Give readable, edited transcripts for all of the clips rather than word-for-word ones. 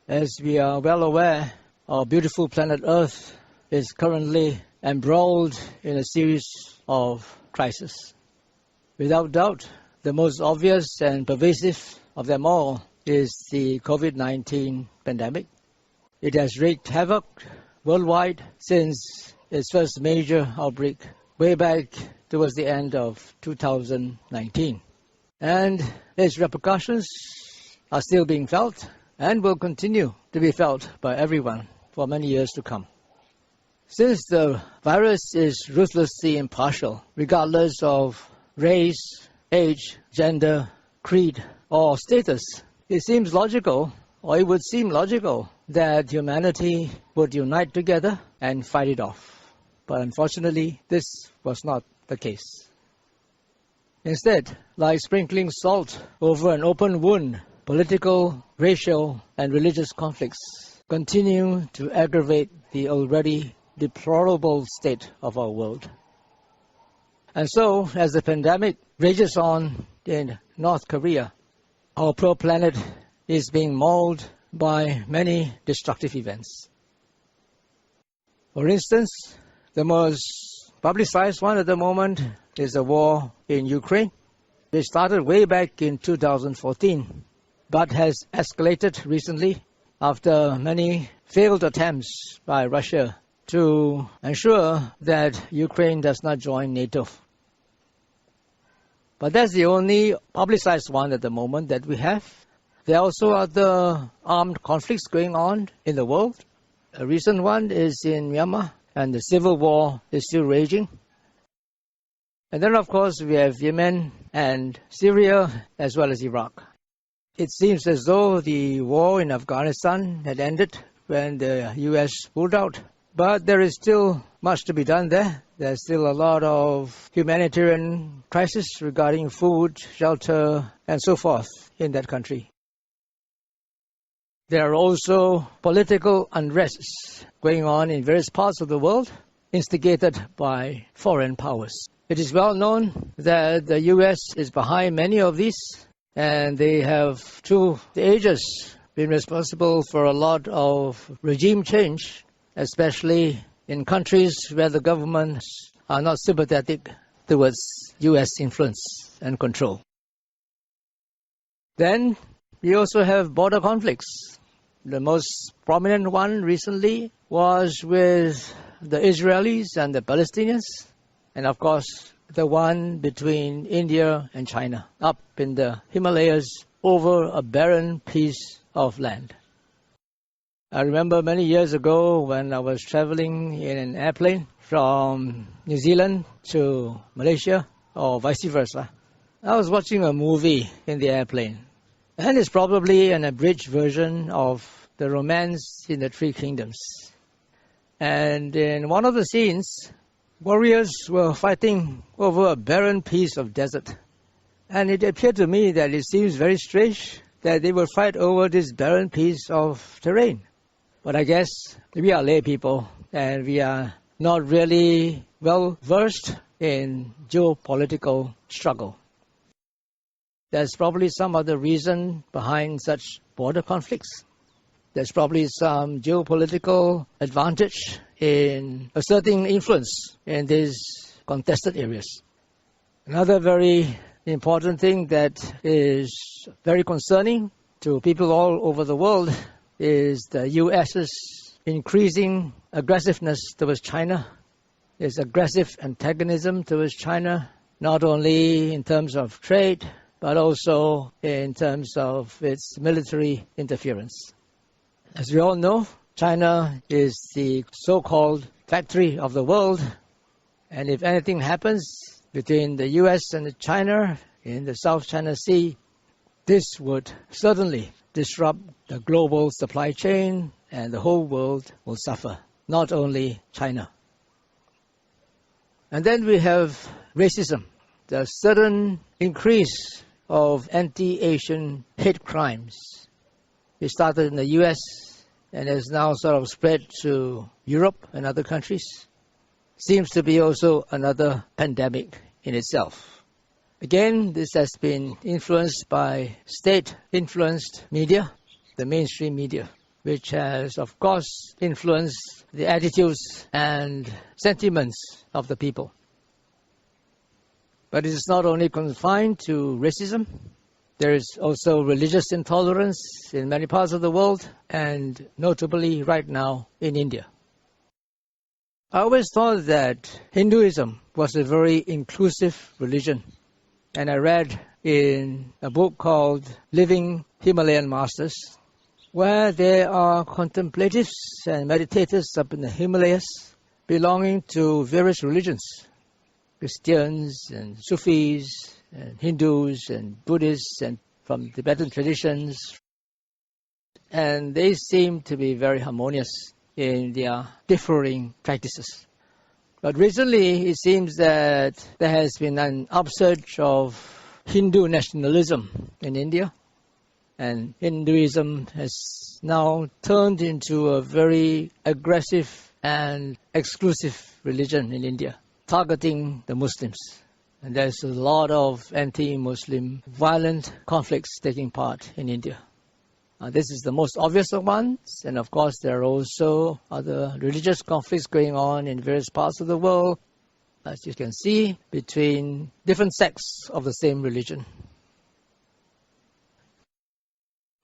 As we are well aware, our beautiful planet Earth is currently embroiled in a series of crises. Without doubt, the most obvious and pervasive of them all is the COVID-19 pandemic. It has wreaked havoc worldwide since its first major outbreak way back towards the end of 2019. And its repercussions are still being felt and will continue to be felt by everyone for many years to come. Since the virus is ruthlessly impartial, regardless of race, age, gender, creed, or status, it seems logical, or it would seem logical, that humanity would unite together and fight it off. But unfortunately, this was not the case. Instead, like sprinkling salt over an open wound, political, racial, and religious conflicts continue to aggravate the already deplorable state of our world. And so, as the pandemic rages on in North Korea, our poor planet is being mauled by many destructive events. For instance, the most publicized one at the moment is the war in Ukraine, which started way back in 2014, but has escalated recently after many failed attempts by Russia to ensure that Ukraine does not join NATO. But that's the only publicized one at the moment that we have. There are also other armed conflicts going on in the world. A recent one is in Myanmar, and the civil war is still raging. And then, of course, we have Yemen and Syria, as well as Iraq. It seems as though the war in Afghanistan had ended when the U.S. pulled out. But there is still much to be done there. There's still a lot of humanitarian crisis regarding food, shelter, and so forth in that country. There are also political unrests going on in various parts of the world, instigated by foreign powers. It is well known that the U.S. is behind many of these, and they have, through the ages, been responsible for a lot of regime change, especially in countries where the governments are not sympathetic towards U.S. influence and control. Then we also have border conflicts. The most prominent one recently was with the Israelis and the Palestinians, and of course the one between India and China, up in the Himalayas over a barren piece of land. I remember many years ago when I was traveling in an airplane from New Zealand to Malaysia, or vice versa. I was watching a movie in the airplane, and it's probably an abridged version of the Romance in the Three Kingdoms. And in one of the scenes, warriors were fighting over a barren piece of desert. And it appeared to me that it seems very strange that they would fight over this barren piece of terrain. But I guess we are lay people, and we are not really well versed in geopolitical struggle. There's probably some other reason behind such border conflicts. There's probably some geopolitical advantage in asserting influence in these contested areas. Another very important thing that is very concerning to people all over the world is the U.S.'s increasing aggressiveness towards China, its aggressive antagonism towards China, not only in terms of trade, but also in terms of its military interference. As we all know, China is the so-called factory of the world, and if anything happens between the U.S. and China in the South China Sea, this would certainly disrupt the global supply chain, and the whole world will suffer, not only China. And then we have racism, the sudden increase of anti-Asian hate crimes. It started in the U.S. and has now sort of spread to Europe and other countries. Seems to be also another pandemic in itself. Again, this has been influenced by state-influenced media, the mainstream media. which has, of course, influenced the attitudes and sentiments of the people. But it is not only confined to racism. There is also religious intolerance in many parts of the world, and notably right now in India. I always thought that Hinduism was a very inclusive religion, and I read in a book called Living Himalayan Masters, where there are contemplatives and meditators up in the Himalayas belonging to various religions, Christians and Sufis and Hindus and Buddhists and from Tibetan traditions, and they seem to be very harmonious in their differing practices. But recently it seems that there has been an upsurge of Hindu nationalism in India, and Hinduism has now turned into a very aggressive and exclusive religion in India, targeting the Muslims. And there's a lot of anti-Muslim violent conflicts taking part in India. This is the most obvious of ones, and of course there are also other religious conflicts going on in various parts of the world, as you can see, between different sects of the same religion.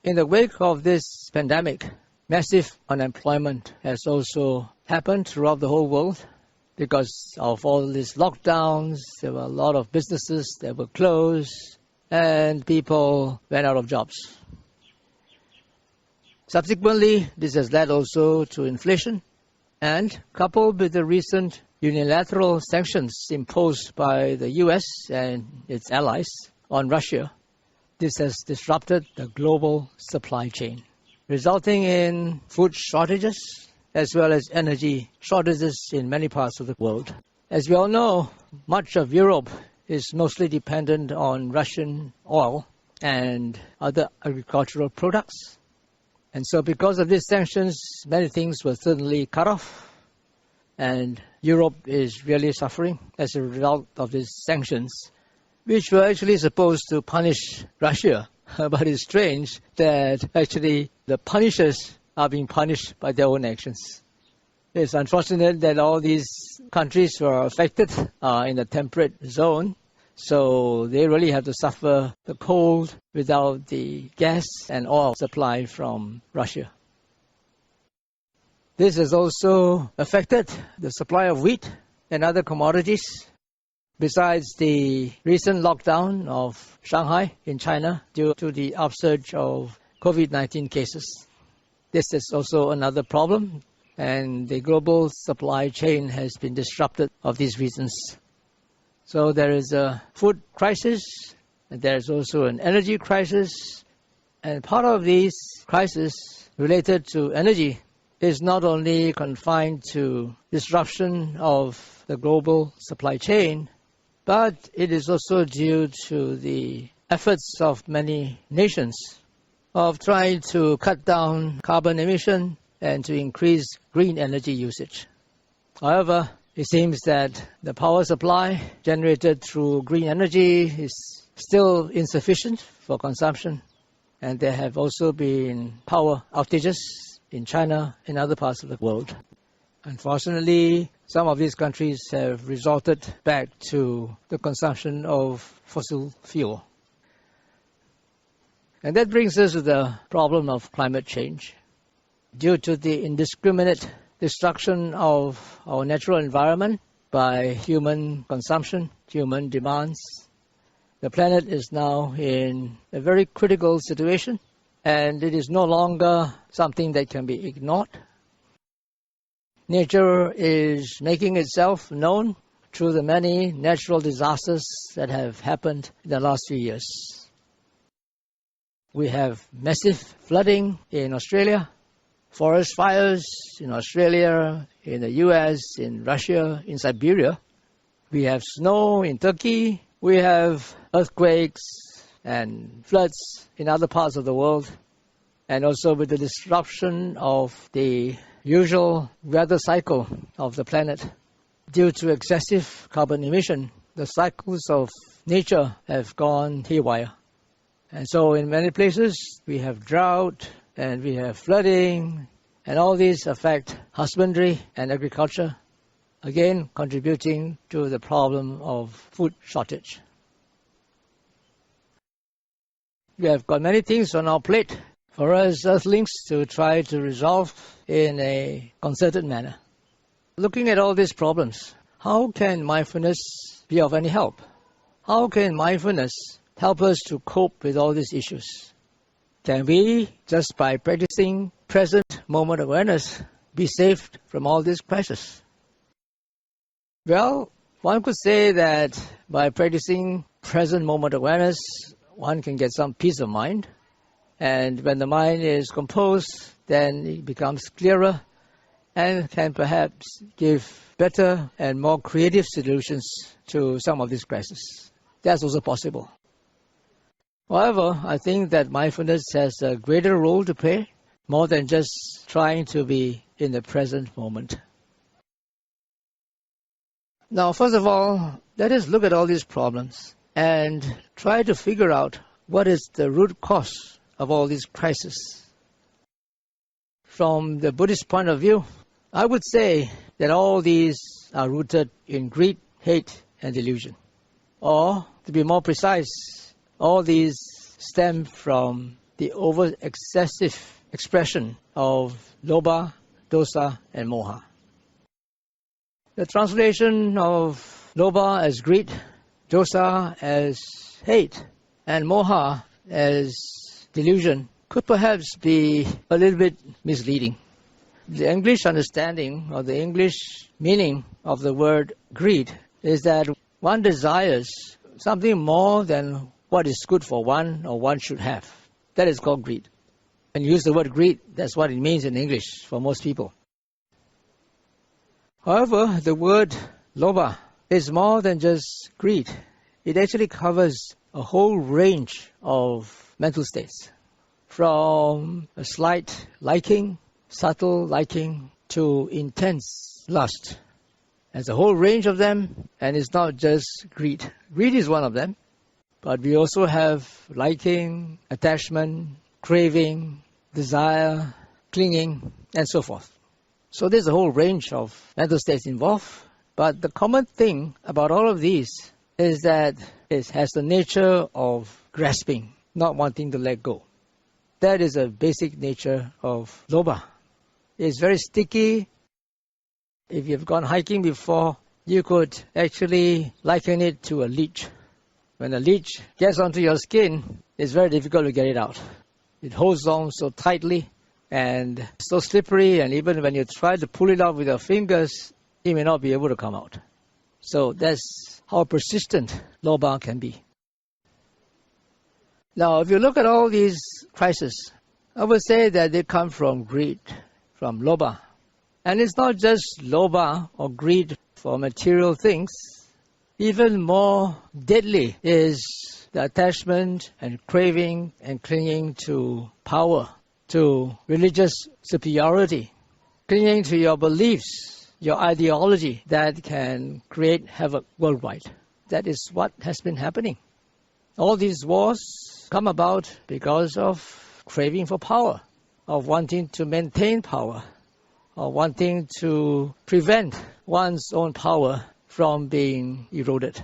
In the wake of this pandemic, massive unemployment has also happened throughout the whole world. Because of all these lockdowns, there were a lot of businesses that were closed and people went out of jobs. Subsequently, this has led also to inflation, and coupled with the recent unilateral sanctions imposed by the US and its allies on Russia, this has disrupted the global supply chain, resulting in food shortages as well as energy shortages in many parts of the world. As we all know, much of Europe is mostly dependent on Russian oil and other agricultural products. And so because of these sanctions, many things were suddenly cut off, and Europe is really suffering as a result of these sanctions, which were actually supposed to punish Russia. But it's strange that actually the punishers are being punished by their own actions. It's unfortunate that all these countries were affected in the temperate zone, so they really have to suffer the cold without the gas and oil supply from Russia. This has also affected the supply of wheat and other commodities. Besides the recent lockdown of Shanghai in China due to the upsurge of COVID-19 cases. This is also another problem, and the global supply chain has been disrupted of these reasons. So there is a food crisis, and there's also an energy crisis, and part of these crises related to energy is not only confined to disruption of the global supply chain, but it is also due to the efforts of many nations of trying to cut down carbon emission and to increase green energy usage. However, it seems that the power supply generated through green energy is still insufficient for consumption, and there have also been power outages in China and other parts of the world. Unfortunately, some of these countries have resorted back to the consumption of fossil fuel. And that brings us to the problem of climate change. Due to the indiscriminate destruction of our natural environment by human consumption, human demands, the planet is now in a very critical situation, and it is no longer something that can be ignored. Nature is making itself known through the many natural disasters that have happened in the last few years. We have massive flooding in Australia, forest fires in Australia, in the US, in Russia, in Siberia. We have snow in Turkey. We have earthquakes and floods in other parts of the world. And also with the disruption of the usual weather cycle of the planet. Due to excessive carbon emission, the cycles of nature have gone haywire. And so in many places we have drought, and we have flooding, and all these affect husbandry and agriculture, again contributing to the problem of food shortage. We have got many things on our plate for us earthlings to try to resolve in a concerted manner. Looking at all these problems, how can mindfulness be of any help? How can mindfulness help us to cope with all these issues? Can we, just by practicing present moment awareness, be saved from all these crises? Well, one could say that by practicing present moment awareness, one can get some peace of mind. And when the mind is composed, then it becomes clearer and can perhaps give better and more creative solutions to some of these crises. That's also possible. However, I think that mindfulness has a greater role to play, more than just trying to be in the present moment. Now, first of all, let us look at all these problems and try to figure out what is the root cause of all these crises. From the Buddhist point of view, I would say that all these are rooted in greed, hate, and delusion. Or, to be more precise, all these stem from the over-excessive expression of lobha, dosa, and moha. The translation of lobha as greed, dosa as hate, and moha as delusion could perhaps be a little bit misleading. The English understanding or the English meaning of the word greed is that one desires something more than what is good for one or one should have. That is called greed. When you use the word greed, that's what it means in English for most people. However, the word lobha is more than just greed. It actually covers a whole range of mental states, from a slight liking, subtle liking, to intense lust. There's a whole range of them, and it's not just greed. Greed is one of them, but we also have liking, attachment, craving, desire, clinging, and so forth. So there's a whole range of mental states involved, but the common thing about all of these is that it has the nature of grasping, not wanting to let go. That is a basic nature of lobha. It's very sticky. If you've gone hiking before, you could actually liken it to a leech. When a leech gets onto your skin, it's very difficult to get it out. It holds on so tightly and so slippery, and even when you try to pull it out with your fingers, it may not be able to come out. So that's how persistent lobha can be. Now, if you look at all these crises, I would say that they come from greed, from lobha. And it's not just lobha or greed for material things. Even more deadly is the attachment and craving and clinging to power, to religious superiority, clinging to your beliefs, your ideology that can create havoc worldwide. That is what has been happening. All these wars come about because of craving for power, of wanting to maintain power, or wanting to prevent one's own power from being eroded.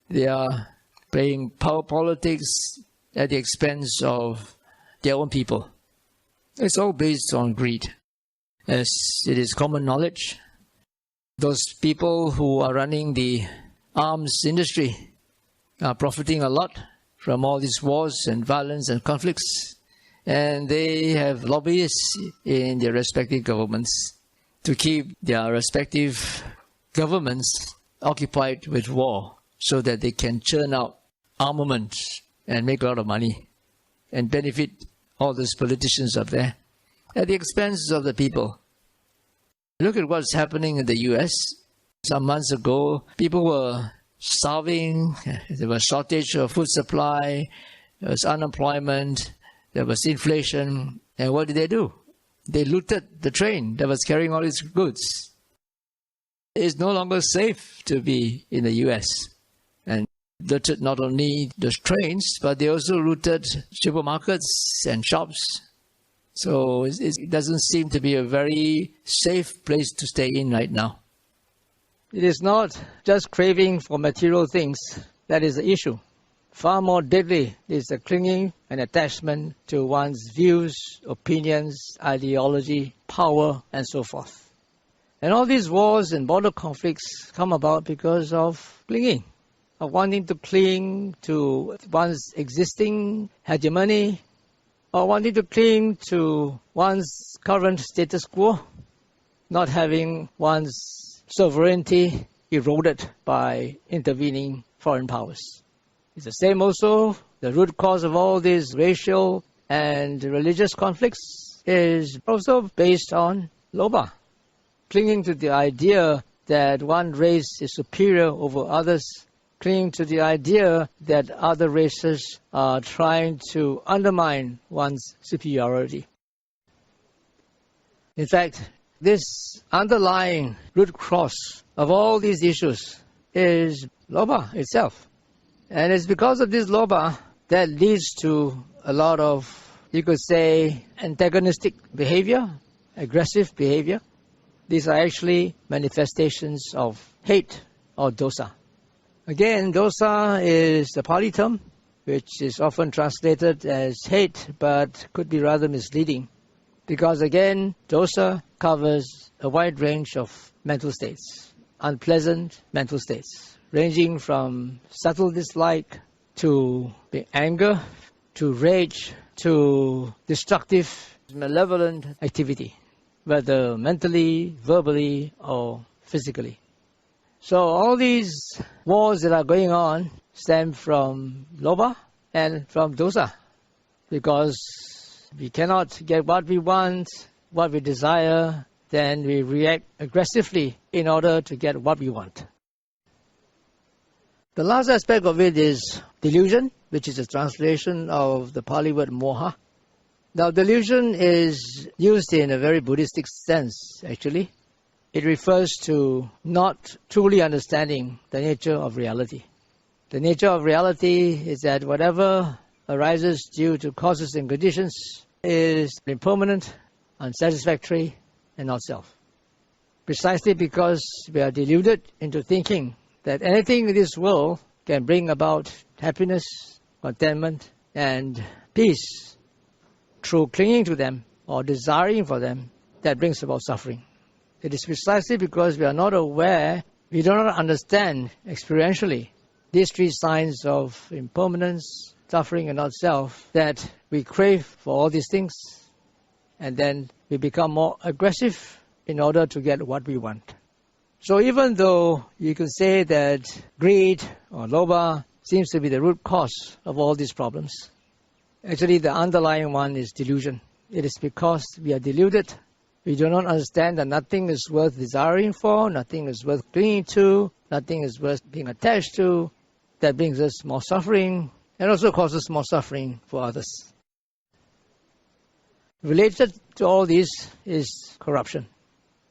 They are playing power politics at the expense of their own people. It's all based on greed. As it is common knowledge, those people who are running the arms industry are profiting a lot from all these wars and violence and conflicts. And they have lobbyists in their respective governments to keep their respective governments occupied with war so that they can churn out armaments and make a lot of money and benefit all those politicians up there at the expense of the people. Look at what's happening in the US. Some months ago, people were starving, there was shortage of food supply, there was unemployment, there was inflation, and what did they do? They looted the train that was carrying all these goods. It's no longer safe to be in the US. And looted not only the trains, but they also looted supermarkets and shops. So it doesn't seem to be a very safe place to stay in right now. It is not just craving for material things that is the issue. Far more deadly is the clinging and attachment to one's views, opinions, ideology, power, and so forth. And all these wars and border conflicts come about because of clinging, of wanting to cling to one's existing hegemony, or wanting to cling to one's current status quo, not having one's sovereignty eroded by intervening foreign powers. It's the same also, the root cause of all these racial and religious conflicts is also based on lobha, clinging to the idea that one race is superior over others, clinging to the idea that other races are trying to undermine one's superiority. In fact, this underlying root cause of all these issues is lobha itself. And it's because of this lobha that leads to a lot of, you could say, antagonistic behavior, aggressive behavior. These are actually manifestations of hate or dosa. Again, dosa is the Pali term, which is often translated as hate, but could be rather misleading. Because again, dosa covers a wide range of mental states, unpleasant mental states, ranging from subtle dislike to anger, to rage, to destructive, malevolent activity, whether mentally, verbally, or physically. So all these wars that are going on stem from lobha and from dosa, because we cannot get what we want, what we desire, then we react aggressively in order to get what we want. The last aspect of it is delusion, which is a translation of the Pali word moha. Now, delusion is used in a very Buddhistic sense, actually. It refers to not truly understanding the nature of reality. The nature of reality is that whatever arises due to causes and conditions is impermanent, unsatisfactory, and not self. Precisely because we are deluded into thinking that anything in this world can bring about happiness, contentment, and peace through clinging to them or desiring for them, that brings about suffering. It is precisely because we are not aware, we do not understand experientially these three signs of impermanence, suffering, and not self, that we crave for all these things, and then we become more aggressive in order to get what we want. So even though you can say that greed or lobha seems to be the root cause of all these problems, actually the underlying one is delusion. It is because we are deluded. We do not understand that nothing is worth desiring for, nothing is worth clinging to, nothing is worth being attached to. That brings us more suffering and also causes more suffering for others. Related to all this is corruption.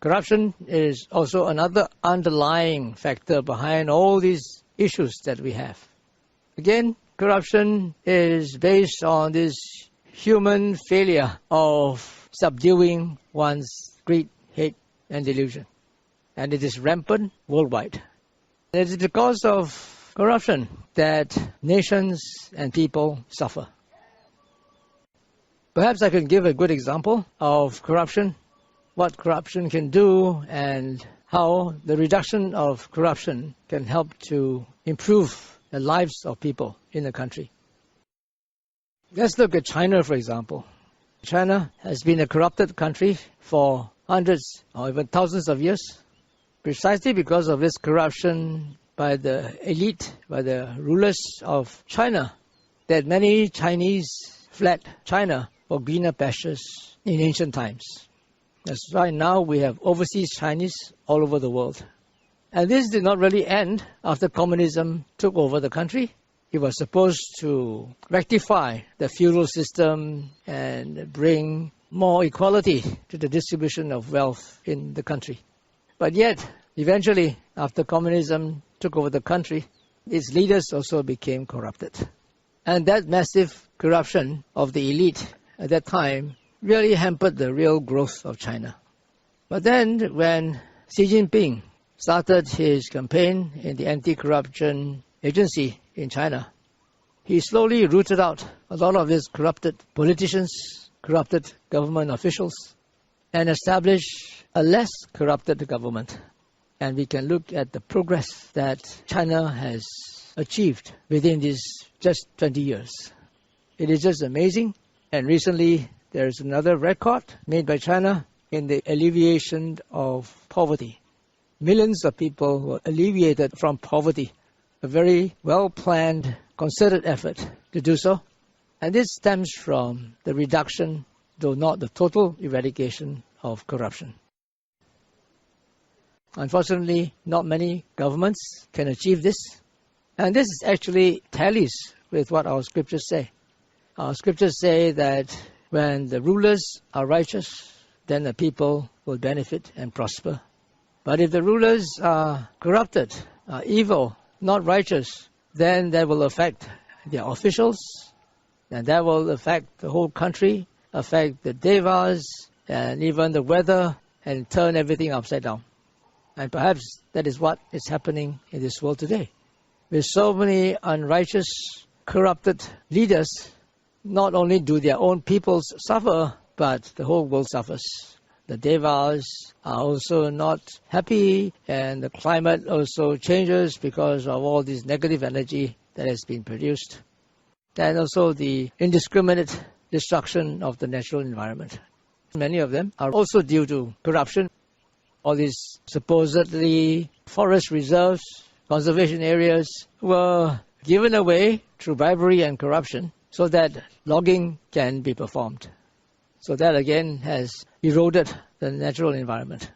Corruption is also another underlying factor behind all these issues that we have. Again, corruption is based on this human failure of subduing one's greed, hate, and delusion. And it is rampant worldwide. It is because of corruption that nations and people suffer. Perhaps I can give a good example of corruption, what corruption can do, and how the reduction of corruption can help to improve the lives of people in the country. Let's look at China, for example. China has been a corrupted country for hundreds or even thousands of years, precisely because of this corruption by the elite, by the rulers of China, that many Chinese fled China for greener pastures in ancient times. That's right now we have overseas Chinese all over the world. And this did not really end after communism took over the country. It was supposed to rectify the feudal system and bring more equality to the distribution of wealth in the country. But yet, eventually, after communism took over the country, its leaders also became corrupted. And that massive corruption of the elite at that time really hampered the real growth of China. But then when Xi Jinping started his campaign in the anti-corruption agency in China, he slowly rooted out a lot of these corrupted politicians, corrupted government officials, and established a less corrupted government. And we can look at the progress that China has achieved within these just 20 years. It is just amazing. And recently, there is another record made by China in the alleviation of poverty. Millions of people were alleviated from poverty. A very well-planned, concerted effort to do so. And this stems from the reduction, though not the total eradication, of corruption. Unfortunately, not many governments can achieve this. And this actually tallies with what our scriptures say. Our scriptures say that when the rulers are righteous, then the people will benefit and prosper. But if the rulers are corrupted, are evil, not righteous, then that will affect their officials, and that will affect the whole country, affect the devas, and even the weather, and turn everything upside down. And perhaps that is what is happening in this world today. With so many unrighteous, corrupted leaders, not only do their own peoples suffer, but the whole world suffers. The devas are also not happy, and the climate also changes because of all this negative energy that has been produced. And also the indiscriminate destruction of the natural environment. Many of them are also due to corruption. All these supposedly forest reserves, conservation areas were given away through bribery and corruption so that logging can be performed. So that again has eroded the natural environment.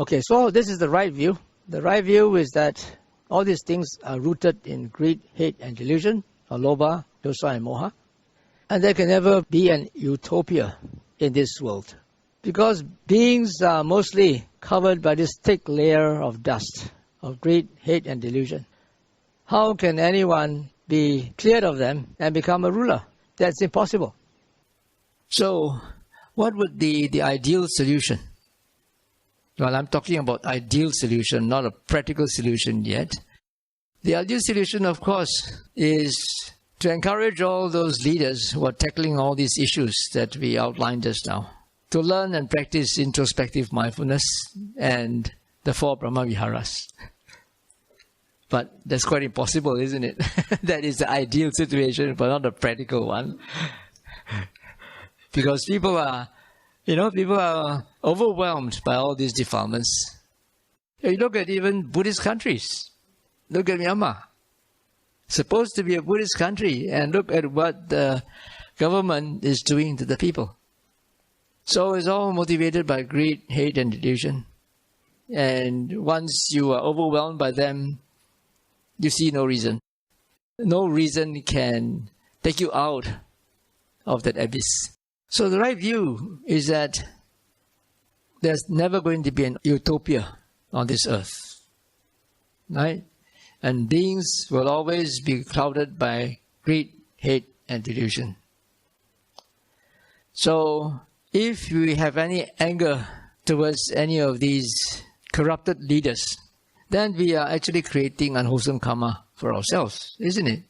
Okay, so this is the right view. The right view is that all these things are rooted in greed, hate, and delusion, or lobha, dosa, and moha. And there can never be an utopia in this world, because beings are mostly covered by this thick layer of dust, of greed, hate, and delusion. How can anyone be cleared of them and become a ruler? That's impossible. So, what would be the ideal solution? Well, I'm talking about ideal solution, not a practical solution yet. The ideal solution, of course, is to encourage all those leaders who are tackling all these issues that we outlined just now, to learn and practice introspective mindfulness and the 4 Brahmaviharas. But that's quite impossible, isn't it? That is the ideal situation, but not a practical one. Because people are overwhelmed by all these defilements. You look at even Buddhist countries. Look at Myanmar. Supposed to be a Buddhist country, and look at what the government is doing to the people. So it's all motivated by greed, hate, and delusion. And once you are overwhelmed by them, you see no reason. No reason can take you out of that abyss. So the right view is that there's never going to be an utopia on this earth, right? And beings will always be clouded by greed, hate, and delusion. So if we have any anger towards any of these corrupted leaders, then we are actually creating unwholesome karma for ourselves, isn't it?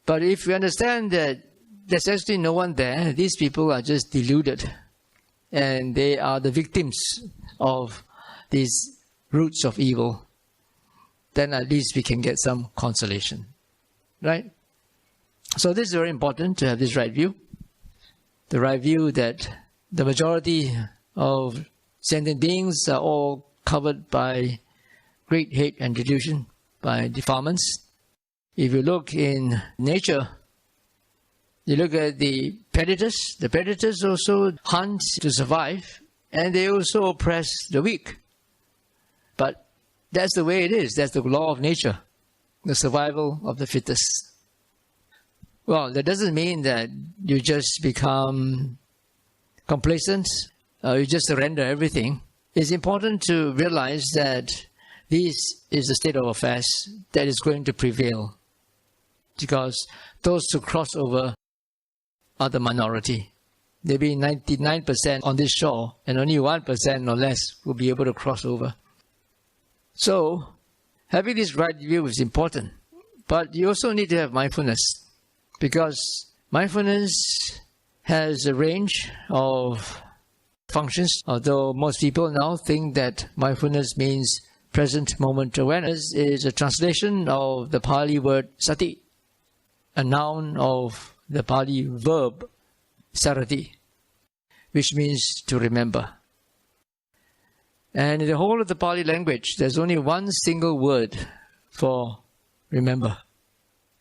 But if we understand that there's actually no one there, these people are just deluded, and they are the victims of these roots of evil, then at least we can get some consolation, right? So this is very important to have this right view. The right view that the majority of sentient beings are all covered by greed, hate, and delusion, by defilements. If you look in nature, you look at the predators also hunt to survive, and they also oppress the weak. But that's the way it is. That's the law of nature, the survival of the fittest. Well, that doesn't mean that you just become complacent, you just surrender everything. It's important to realize that This is the state of affairs that is going to prevail, because those who cross over are the minority. There will be 99% on this shore, and only 1% or less will be able to cross over. So, having this right view is important, but you also need to have mindfulness, because mindfulness has a range of functions. Although most people now think that mindfulness means present moment awareness, is a translation of the Pali word sati, a noun of the Pali verb sarati, which means to remember. And in the whole of the Pali language, there's only one single word for remember,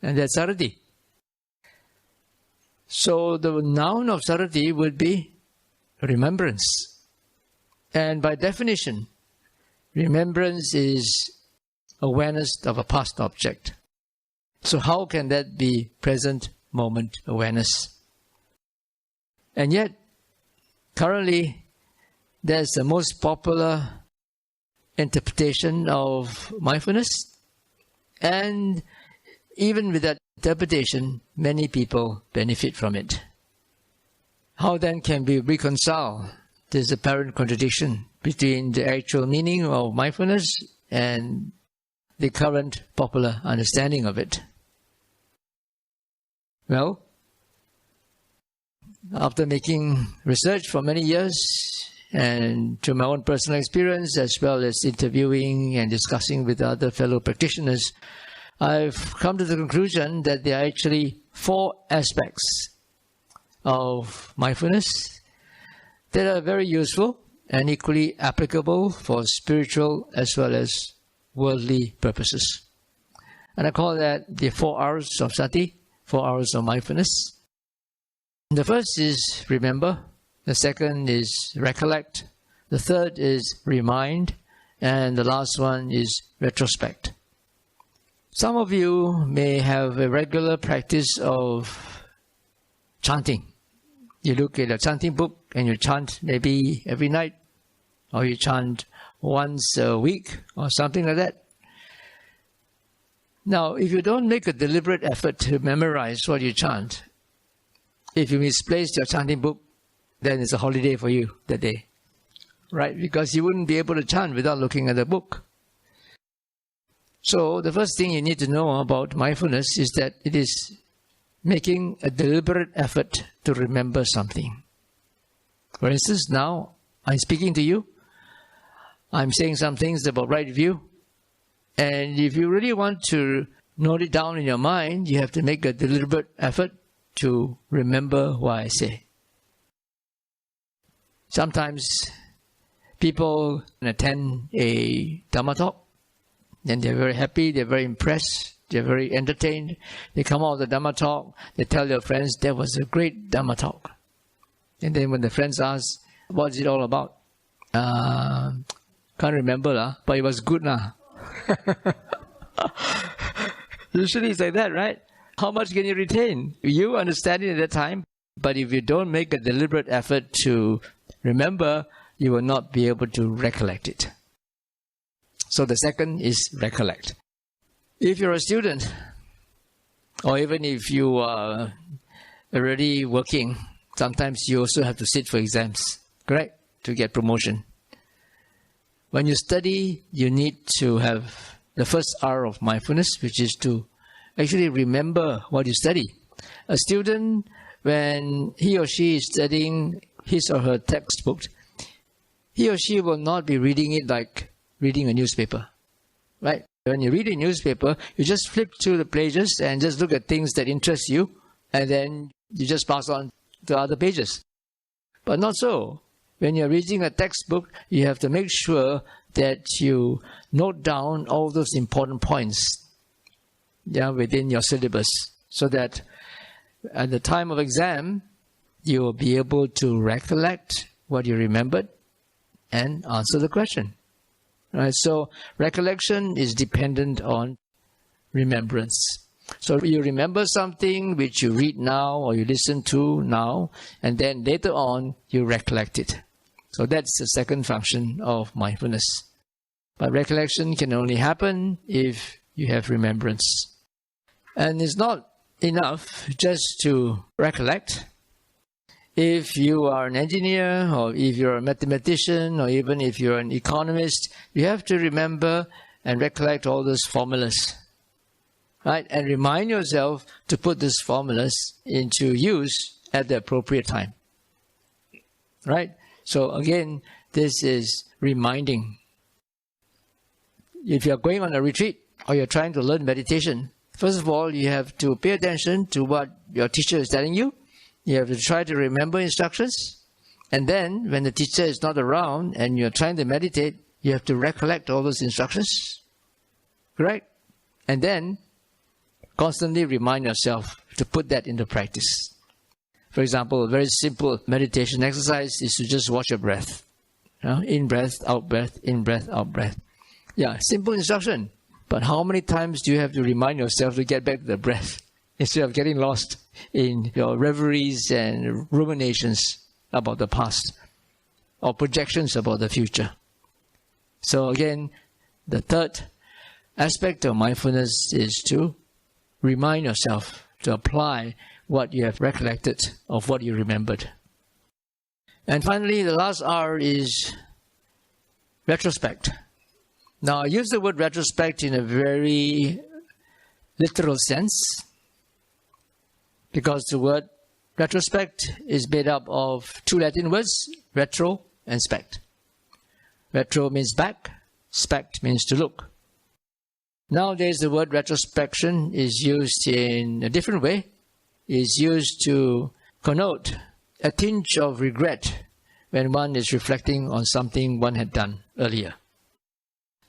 and that's sarati. So the noun of sarati would be remembrance. And by definition, remembrance is awareness of a past object. So how can that be present moment awareness? And yet, currently, there's the most popular interpretation of mindfulness. And even with that interpretation, many people benefit from it. How then can we reconcile this apparent contradiction between the actual meaning of mindfulness and the current popular understanding of it? Well, after making research for many years, and through my own personal experience, as well as interviewing and discussing with other fellow practitioners, I've come to the conclusion that there are actually 4 aspects of mindfulness that are very useful and equally applicable for spiritual as well as worldly purposes. And I call that the 4 Rs of sati, 4 Rs of mindfulness. The first is remember, the second is recollect, the third is remind, and the last one is retrospect. Some of you may have a regular practice of chanting. You look at a chanting book and you chant maybe every night, or you chant once a week or something like that. Now, if you don't make a deliberate effort to memorize what you chant, if you misplace your chanting book, then it's a holiday for you that day, right? Because you wouldn't be able to chant without looking at the book. So the first thing you need to know about mindfulness is that it is making a deliberate effort to remember something. For instance, now I'm speaking to you. I'm saying some things about right view. And if you really want to note it down in your mind, you have to make a deliberate effort to remember what I say. Sometimes people attend a Dhamma talk, and they're very happy, they're very impressed, they're very entertained. They come out of the Dhamma talk, they tell their friends, that was a great Dhamma talk. And then when the friends ask, what's it all about? Can't remember, but it was good. Usually it's like that, right? How much can you retain? You understand it at that time, but if you don't make a deliberate effort to remember, you will not be able to recollect it. So the second is recollect. If you're a student, or even if you are already working, sometimes you also have to sit for exams, correct? To get promotion. When you study, you need to have the first R of mindfulness, which is to actually remember what you study. A student, when he or she is studying his or her textbook, he or she will not be reading it like reading a newspaper, right? When you read a newspaper, you just flip through the pages and just look at things that interest you, and then you just pass on to other pages. But not so. When you're reading a textbook, you have to make sure that you note down all those important points within your syllabus, so that at the time of exam, you will be able to recollect what you remembered and answer the question. Right? So recollection is dependent on remembrance. So you remember something which you read now or you listen to now, and then later on you recollect it. So that's the second function of mindfulness. But recollection can only happen if you have remembrance. And it's not enough just to recollect. If you are an engineer, or if you're a mathematician, or even if you're an economist, you have to remember and recollect all those formulas, right? And remind yourself to put these formulas into use at the appropriate time, right? So again, this is reminding. If you're going on a retreat or you're trying to learn meditation, first of all, you have to pay attention to what your teacher is telling you. You have to try to remember instructions. And then, when the teacher is not around and you're trying to meditate, you have to recollect all those instructions. Correct? And then, constantly remind yourself to put that into practice. For example, a very simple meditation exercise is to just watch your breath. You know, in breath, out breath, in breath, out breath. Yeah, simple instruction. But how many times do you have to remind yourself to get back to the breath instead of getting lost in your reveries and ruminations about the past or projections about the future? So again, the third aspect of mindfulness is to remind yourself to apply what you have recollected of what you remembered. And finally, the last R is retrospect. Now, I use the word retrospect in a very literal sense because the word retrospect is made up of two Latin words, retro and spect. Retro means back, spect means to look. Nowadays, the word retrospection is used in a different way. It's used to connote a tinge of regret when one is reflecting on something one had done earlier.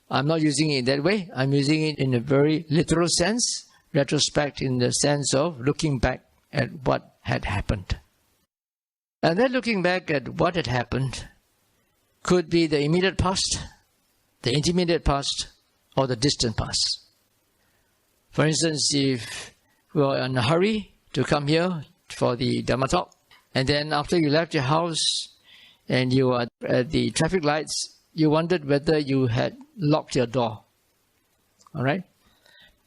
I'm not using it that way. I'm using it in a very literal sense, retrospect in the sense of looking back at what had happened. And then looking back at what had happened could be the immediate past, the intermediate past, or the distant past. For instance, if we were in a hurry to come here for the Dhamma talk, and then after you left your house and you were at the traffic lights, you wondered whether you had locked your door. All right?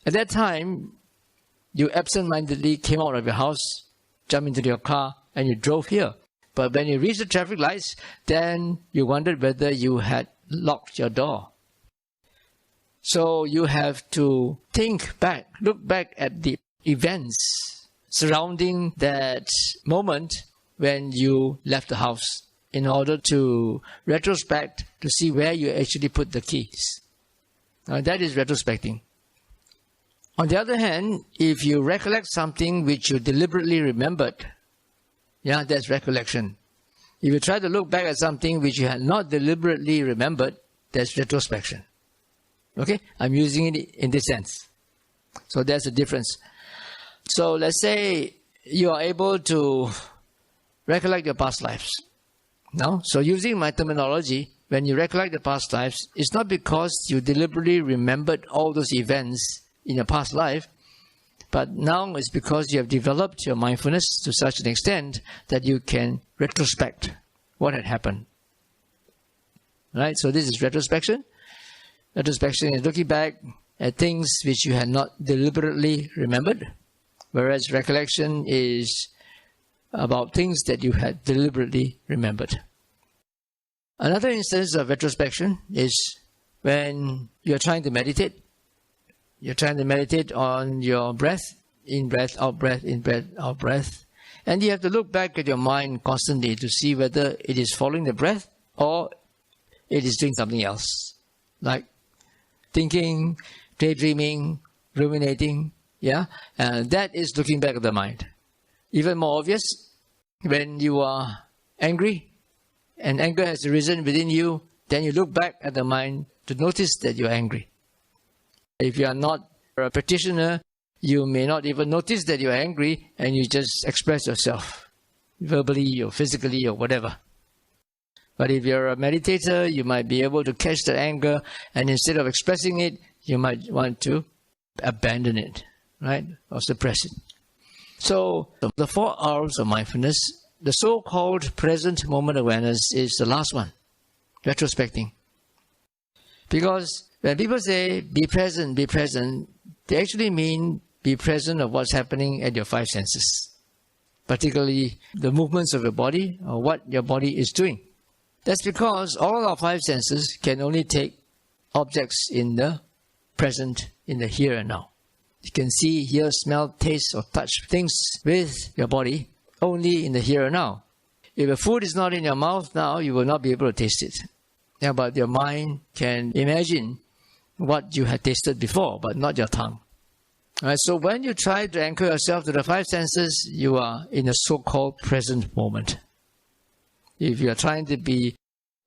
At that time, you absent-mindedly came out of your house, jumped into your car, and you drove here. But when you reached the traffic lights, then you wondered whether you had locked your door. So you have to think back, look back at the events surrounding that moment when you left the house in order to retrospect to see where you actually put the keys. Now, that is retrospecting. On the other hand, if you recollect something which you deliberately remembered, yeah, that's recollection. If you try to look back at something which you had not deliberately remembered, that's retrospection. Okay? I'm using it in this sense. So there's a difference. So let's say you are able to recollect your past lives. No? So using my terminology, when you recollect the past lives, it's not because you deliberately remembered all those events in your past life, but now it's because you have developed your mindfulness to such an extent that you can retrospect what had happened. Right? So this is retrospection. Retrospection is looking back at things which you had not deliberately remembered, whereas recollection is about things that you had deliberately remembered. Another instance of retrospection is when you're trying to meditate. You're trying to meditate on your breath, in breath, out breath, in breath, out breath. And you have to look back at your mind constantly to see whether it is following the breath or it is doing something else. Like thinking, daydreaming, ruminating, yeah? And that is looking back at the mind. Even more obvious, when you are angry and anger has arisen within you, then you look back at the mind to notice that you're angry. If you are not a practitioner, you may not even notice that you're angry and you just express yourself verbally or physically or whatever. But if you're a meditator, you might be able to catch the anger, and instead of expressing it, you might want to abandon it, right? Or suppress it. So the 4 Rs of mindfulness, the so-called present moment awareness is the last one, retrospecting. Because when people say, be present, they actually mean be present of what's happening at your five senses, particularly the movements of your body or what your body is doing. That's because all our five senses can only take objects in the present, in the here and now. You can see, hear, smell, taste, or touch things with your body only in the here and now. If the food is not in your mouth now, you will not be able to taste it. Yeah, but your mind can imagine what you had tasted before, but not your tongue. All right, so when you try to anchor yourself to the five senses, you are in a so-called present moment. If you are trying to be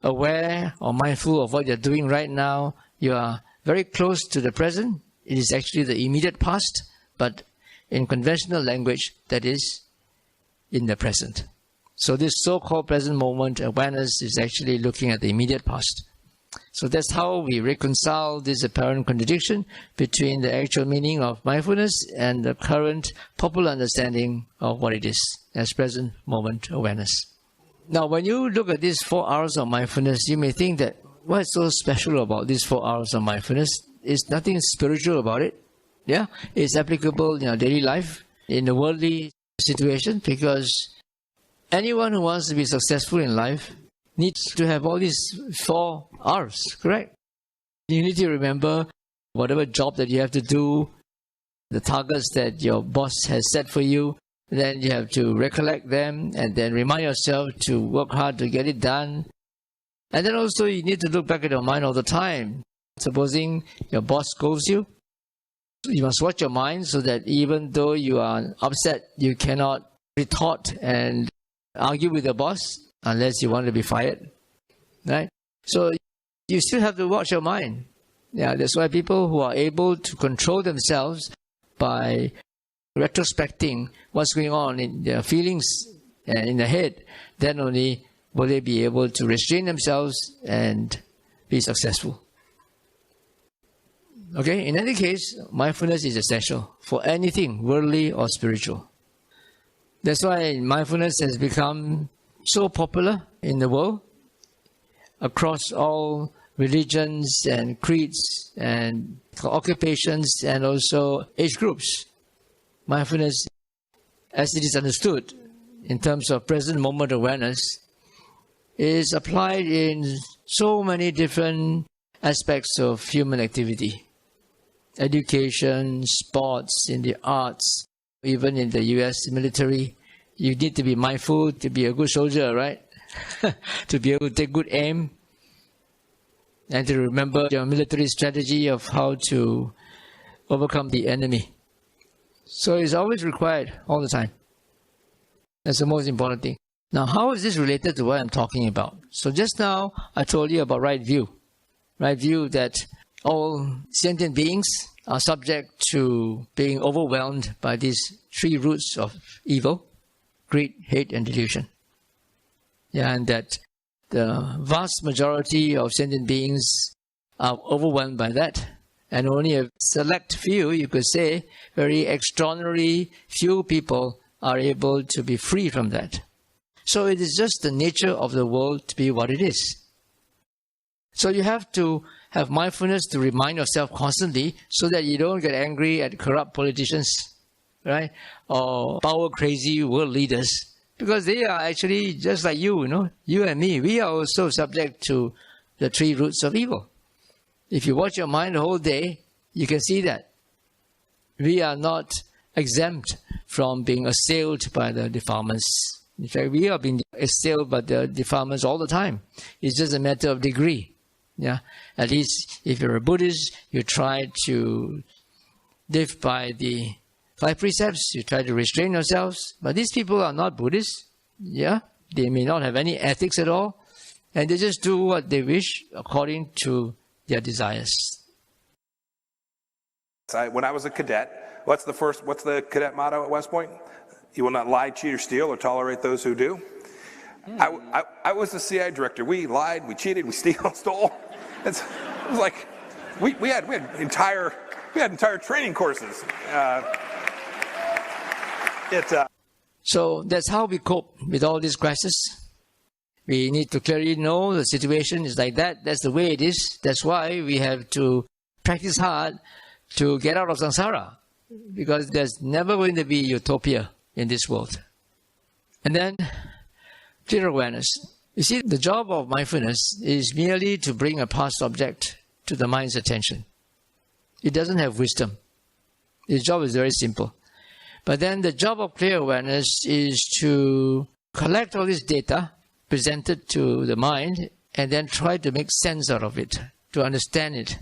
aware or mindful of what you're doing right now, you are very close to the present. It is actually the immediate past, but in conventional language, that is in the present. So this so-called present moment awareness is actually looking at the immediate past. So that's how we reconcile this apparent contradiction between the actual meaning of mindfulness and the current popular understanding of what it is as present moment awareness. Now, when you look at these 4 hours of mindfulness, you may think that what's so special about these 4 hours of mindfulness? Is nothing spiritual about it. Yeah, it's applicable in our daily life, in the worldly situation, because anyone who wants to be successful in life needs to have all these 4 Rs, correct? You need to remember whatever job that you have to do, the targets that your boss has set for you, then you have to recollect them and then remind yourself to work hard to get it done. And then also you need to look back at your mind all the time. Supposing your boss scolds you, you must watch your mind so that even though you are upset, you cannot retort and argue with your boss unless you want to be fired, right? So you still have to watch your mind. Yeah, that's why people who are able to control themselves by retrospecting what's going on in their feelings and in their head, then only will they be able to restrain themselves and be successful. Okay, in any case, mindfulness is essential for anything worldly or spiritual. That's why mindfulness has become so popular in the world across all religions and creeds and occupations and also age groups. Mindfulness, as it is understood in terms of present moment awareness, is applied in so many different aspects of human activity. Education, sports, in the arts, even in the US military. You need to be mindful to be a good soldier, right? To be able to take good aim and to remember your military strategy of how to overcome the enemy. So it's always required all the time. That's the most important thing. Now, how is this related to what I'm talking about? So just now, I told you about right view. Right view that all sentient beings are subject to being overwhelmed by these 3 roots of evil: greed, hate, and delusion. Yeah, and that the vast majority of sentient beings are overwhelmed by that. And only a select few, you could say, very extraordinary few people are able to be free from that. So it is just the nature of the world to be what it is. So you have to have mindfulness to remind yourself constantly so that you don't get angry at corrupt politicians, right? Or power-crazy world leaders. Because they are actually just like you, you and me. We are also subject to the 3 roots of evil. If you watch your mind the whole day, you can see that. We are not exempt from being assailed by the defilements. In fact, we are being assailed by the defilements all the time. It's just a matter of degree. Yeah, at least if you're a Buddhist, you try to live by the 5 precepts. You try to restrain yourselves. But these people are not Buddhists. Yeah, they may not have any ethics at all, and they just do what they wish according to their desires. When I was a cadet, what's the cadet motto at West Point? You will not lie, cheat, or steal, or tolerate those who do. I was the CI director. We lied, we cheated, we stole. It was like we had entire training courses. So that's how we cope with all these crises. We need to clearly know the situation is like that. That's the way it is. That's why we have to practice hard to get out of samsara, because there's never going to be utopia in this world. And then, clear awareness. You see, the job of mindfulness is merely to bring a past object to the mind's attention. It doesn't have wisdom. Its job is very simple. But then the job of clear awareness is to collect all this data presented to the mind and then try to make sense out of it, to understand it.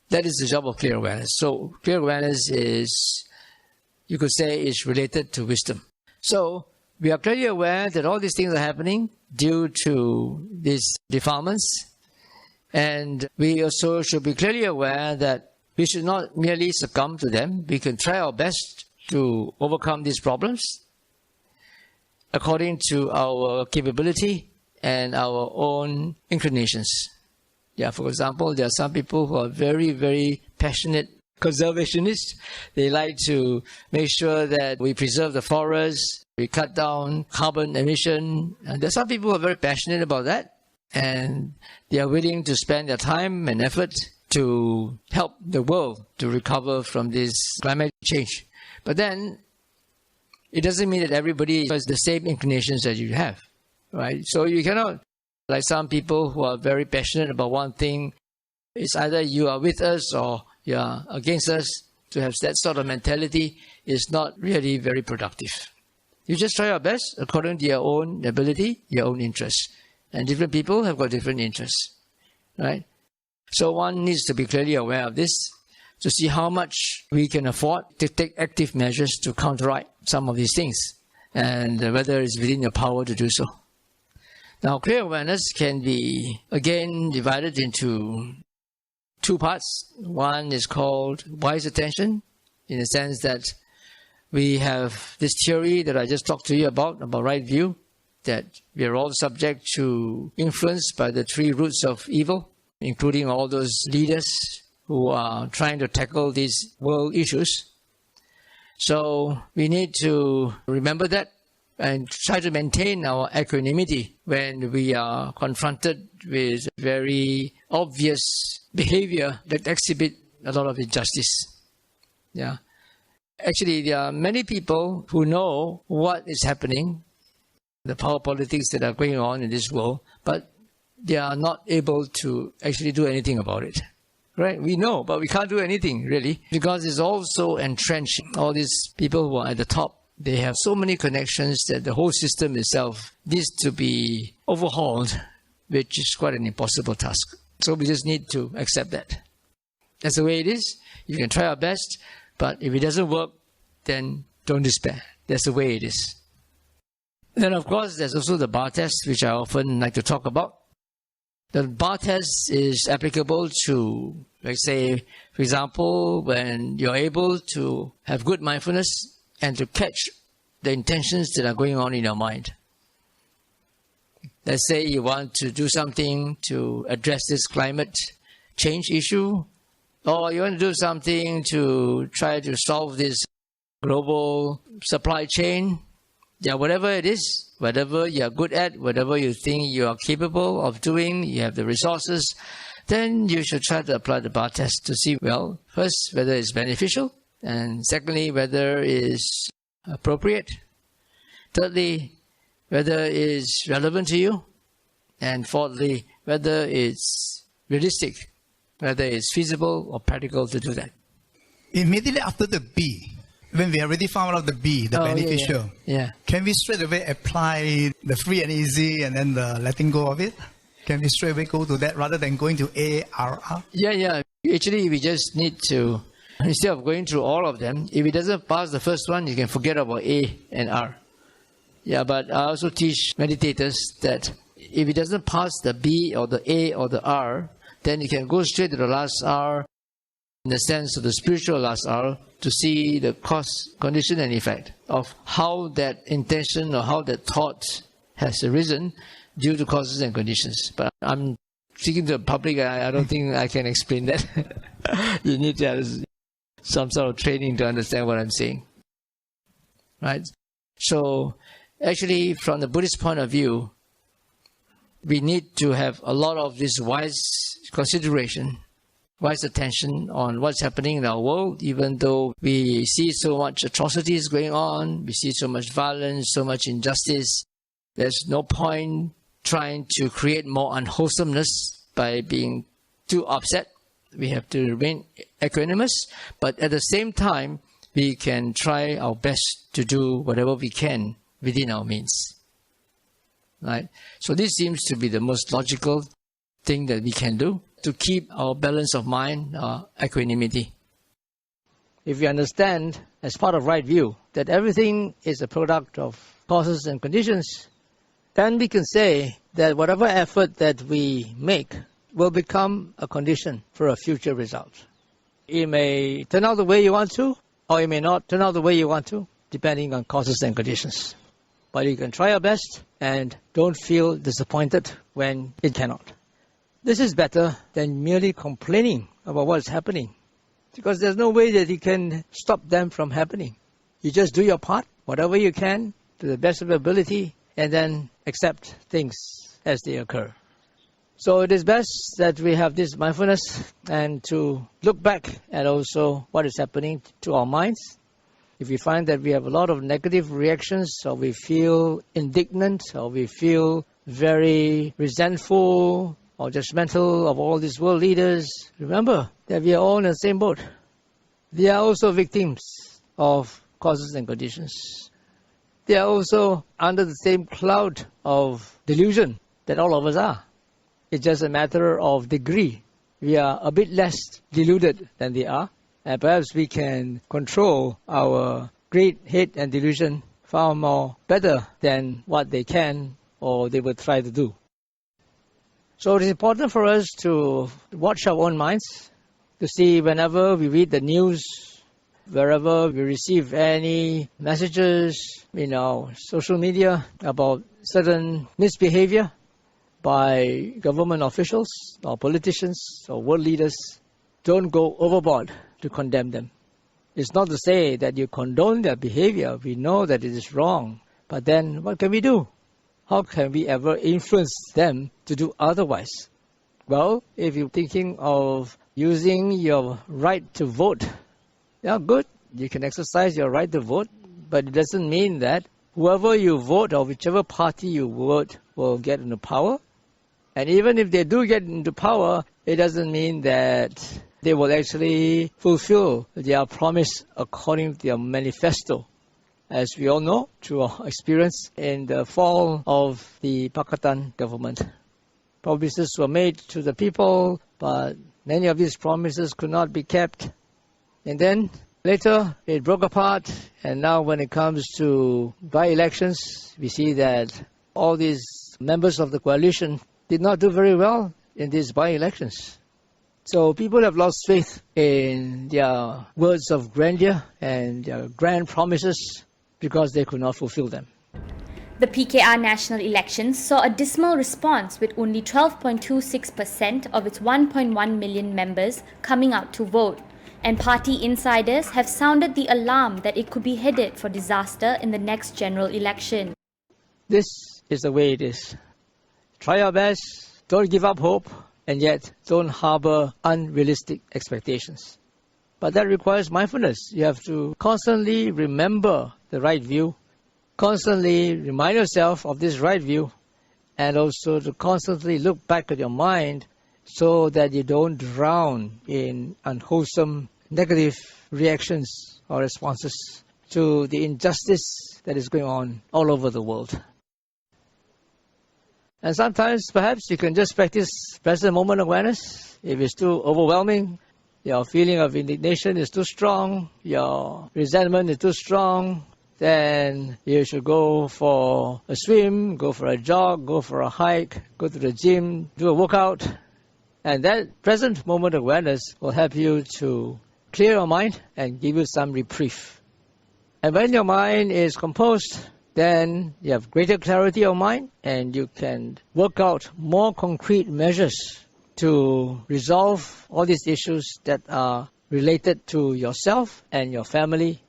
That is the job of clear awareness. So clear awareness is, you could say, is related to wisdom. So we are clearly aware that all these things are happening due to these defilements. And we also should be clearly aware that we should not merely succumb to them. We can try our best to overcome these problems according to our capability and our own inclinations. Yeah, for example, there are some people who are very, very passionate conservationists. They like to make sure that we preserve the forests, we cut down carbon emission. And there are some people who are very passionate about that, and they are willing to spend their time and effort to help the world to recover from this climate change. But then, it doesn't mean that everybody has the same inclinations that you have, right? So you cannot, like some people who are very passionate about one thing, it's either you are with us or you are against us. To have that sort of mentality is not really very productive. You just try your best according to your own ability, your own interests. And different people have got different interests, right? So one needs to be clearly aware of this to see how much we can afford to take active measures to counteract some of these things, and whether it's within your power to do so. Now, clear awareness can be, again, divided into two parts. One is called wise attention, in the sense that we have this theory that I just talked to you about right view, that we are all subject to influence by the three roots of evil, including all those leaders who are trying to tackle these world issues. So we need to remember that and try to maintain our equanimity when we are confronted with very obvious behavior that exhibit a lot of injustice. Yeah. Actually, there are many people who know what is happening, the power politics that are going on in this world, but they are not able to actually do anything about it. Right? We know, but we can't do anything, really, because it's all so entrenched. All these people who are at the top, they have so many connections that the whole system itself needs to be overhauled, which is quite an impossible task. So we just need to accept that. That's the way it is. You can try our best, but if it doesn't work, then don't despair. That's the way it is. Then, of course, there's also the BARR test, which I often like to talk about. The BARR test is applicable to, let's say, for example, when you're able to have good mindfulness and to catch the intentions that are going on in your mind. Let's say you want to do something to address this climate change issue, or you want to do something to try to solve this global supply chain. Yeah, whatever it is, whatever you're good at, whatever you think you are capable of doing, you have the resources, then you should try to apply the BARR test to see, well, first, whether it's beneficial, and secondly, whether it's appropriate. Thirdly, whether it's relevant to you, and fourthly, whether it's realistic, whether it's feasible or practical to do that. Immediately after the B, when we already found out the B, the beneficial, can we straight away apply the free and easy and then the letting go of it? Can we straight away go to that rather than going to A, R, R? Yeah. Actually, we just need to, instead of going through all of them, if it doesn't pass the first one, you can forget about A and R. Yeah, but I also teach meditators that if it doesn't pass the B or the A or the R, then you can go straight to the last R, in the sense of the spiritual last R, to see the cause, condition, and effect of how that intention or how that thought has arisen due to causes and conditions. But I'm speaking to the public, I don't think I can explain that. You need to have some sort of training to understand what I'm saying. Right? So, actually, from the Buddhist point of view, we need to have a lot of this wise consideration, wise attention on what's happening in our world, even though we see so much atrocities going on, we see so much violence, so much injustice. There's no point trying to create more unwholesomeness by being too upset. We have to remain equanimous, but at the same time, we can try our best to do whatever we can within our means. Right? So this seems to be the most logical thing that we can do to keep our balance of mind, our equanimity. If we understand, as part of right view, that everything is a product of causes and conditions, then we can say that whatever effort that we make will become a condition for a future result. It may turn out the way you want to, or it may not turn out the way you want to, depending on causes and conditions. But you can try your best and don't feel disappointed when it cannot. This is better than merely complaining about what's happening, because there's no way that you can stop them from happening. You just do your part, whatever you can, to the best of your ability, and then accept things as they occur. So it is best that we have this mindfulness and to look back at also what is happening to our minds. If we find that we have a lot of negative reactions, or we feel indignant, or we feel very resentful or judgmental of all these world leaders, remember that we are all in the same boat. They are also victims of causes and conditions. They are also under the same cloud of delusion that all of us are. It's just a matter of degree. We are a bit less deluded than they are, and perhaps we can control our great hate and delusion far more better than what they can or they would try to do. So it is important for us to watch our own minds, to see whenever we read the news, wherever we receive any messages in our social media about certain misbehavior by government officials or politicians or world leaders, don't go overboard to condemn them. It's not to say that you condone their behavior. We know that it is wrong. But then what can we do? How can we ever influence them to do otherwise? Well, if you're thinking of using your right to vote, yeah, good. You can exercise your right to vote, but it doesn't mean that whoever you vote or whichever party you vote will get into power. And even if they do get into power, it doesn't mean that they will actually fulfill their promise according to their manifesto. As we all know, through our experience in the fall of the Pakatan government, promises were made to the people, but many of these promises could not be kept. And then later it broke apart, and now when it comes to by-elections, we see that all these members of the coalition did not do very well in these by-elections. So people have lost faith in their words of grandeur and their grand promises because they could not fulfill them. The PKR national elections saw a dismal response, with only 12.26% of its 1.1 million members coming out to vote, and party insiders have sounded the alarm that it could be headed for disaster in the next general election. This is the way it is. Try your best, don't give up hope, and yet don't harbor unrealistic expectations. But that requires mindfulness. You have to constantly remember the right view, constantly remind yourself of this right view, and also to constantly look back at your mind so that you don't drown in unwholesome negative reactions or responses to the injustice that is going on all over the world. And sometimes perhaps you can just practice present moment awareness. If it's too overwhelming, your feeling of indignation is too strong, your resentment is too strong, then you should go for a swim, go for a jog, go for a hike, go to the gym, do a workout. And that present moment awareness will help you to clear your mind and give you some reprieve. And when your mind is composed, then you have greater clarity of mind and you can work out more concrete measures to resolve all these issues that are related to yourself and your family,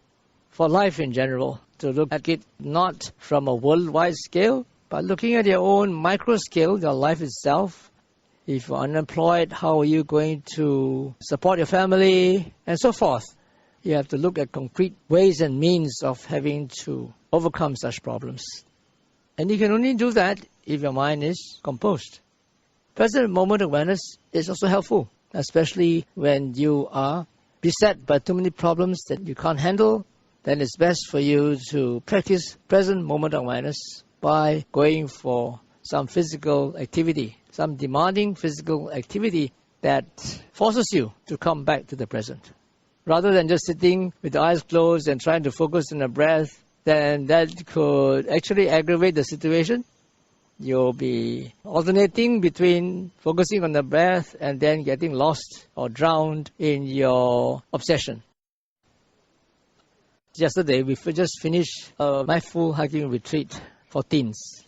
for life in general, to look at it not from a worldwide scale, But looking at your own micro scale, your life itself, if you're unemployed, how are you going to support your family, and so forth. You have to look at concrete ways and means of having to overcome such problems. And you can only do that if your mind is composed. Present moment awareness is also helpful, especially when you are beset by too many problems that you can't handle. Then it's best for you to practice present moment awareness by going for some physical activity, some demanding physical activity that forces you to come back to the present. Rather than just sitting with the eyes closed and trying to focus on the breath, then that could actually aggravate the situation. You'll be alternating between focusing on the breath and then getting lost or drowned in your obsession. Yesterday, we just finished a mindful hiking retreat for teens.